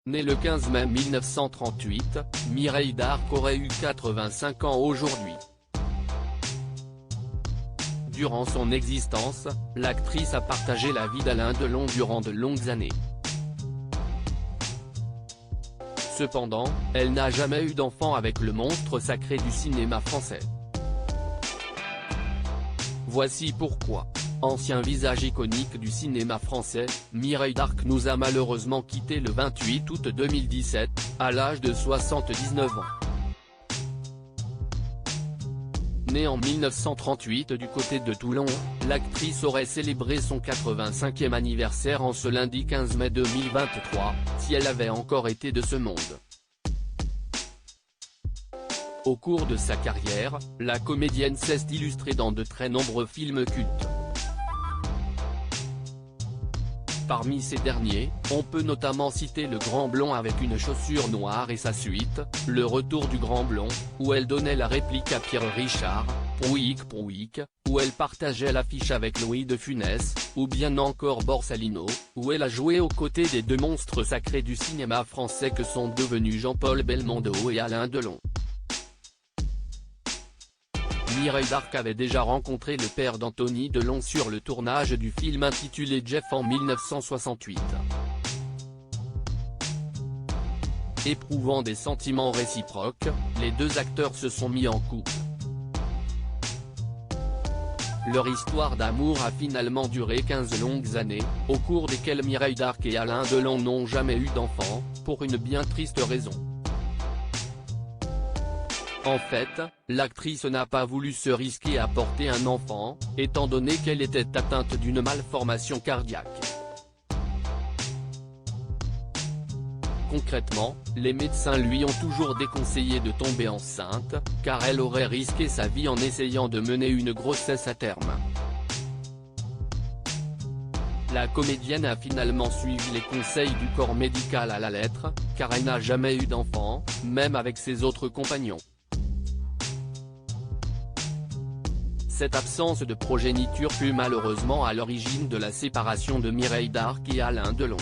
Née le 15 mai 1938, Mireille Darc aurait eu 85 ans aujourd'hui. Durant son existence, l'actrice a partagé la vie d'Alain Delon durant de longues années. Cependant, elle n'a jamais eu d'enfant avec le monstre sacré du cinéma français. Voici pourquoi. Ancien visage iconique du cinéma français, Mireille Darc nous a malheureusement quitté le 28 août 2017, à l'âge de 79 ans. Née en 1938 du côté de Toulon, l'actrice aurait célébré son 85e anniversaire en ce lundi 15 mai 2023, si elle avait encore été de ce monde. Au cours de sa carrière, la comédienne s'est illustrée dans de très nombreux films cultes. Parmi ces derniers, on peut notamment citer Le Grand Blond avec une chaussure noire et sa suite, Le Retour du Grand Blond, où elle donnait la réplique à Pierre Richard, Pouic Pouic, où elle partageait l'affiche avec Louis de Funès, ou bien encore Borsalino, où elle a joué aux côtés des deux monstres sacrés du cinéma français que sont devenus Jean-Paul Belmondo et Alain Delon. Mireille Darc avait déjà rencontré le père d'Anthony Delon sur le tournage du film intitulé Jeff en 1968. Éprouvant des sentiments réciproques, les deux acteurs se sont mis en couple. Leur histoire d'amour a finalement duré 15 longues années, au cours desquelles Mireille Darc et Alain Delon n'ont jamais eu d'enfant, pour une bien triste raison. En fait, l'actrice n'a pas voulu se risquer à porter un enfant, étant donné qu'elle était atteinte d'une malformation cardiaque. Concrètement, les médecins lui ont toujours déconseillé de tomber enceinte, car elle aurait risqué sa vie en essayant de mener une grossesse à terme. La comédienne a finalement suivi les conseils du corps médical à la lettre, car elle n'a jamais eu d'enfant, même avec ses autres compagnons. Cette absence de progéniture fut malheureusement à l'origine de la séparation de Mireille Darc et Alain Delon.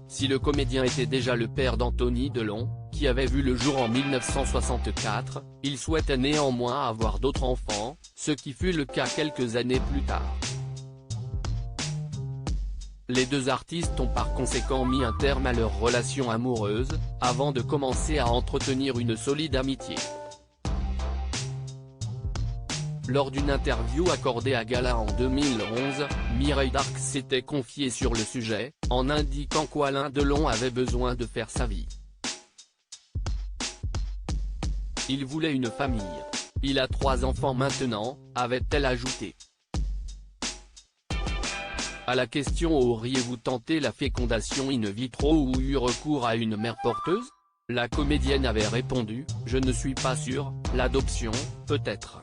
Si le comédien était déjà le père d'Anthony Delon, qui avait vu le jour en 1964, il souhaitait néanmoins avoir d'autres enfants, ce qui fut le cas quelques années plus tard. Les deux artistes ont par conséquent mis un terme à leur relation amoureuse, avant de commencer à entretenir une solide amitié. Lors d'une interview accordée à Gala en 2011, Mireille Darc s'était confiée sur le sujet, en indiquant qu'Alain Delon avait besoin de faire sa vie. Il voulait une famille. Il a 3 enfants maintenant, avait-elle ajouté. À la question auriez-vous tenté la fécondation in vitro ou eu recours à une mère porteuse? La comédienne avait répondu, je ne suis pas sûre, l'adoption, peut-être.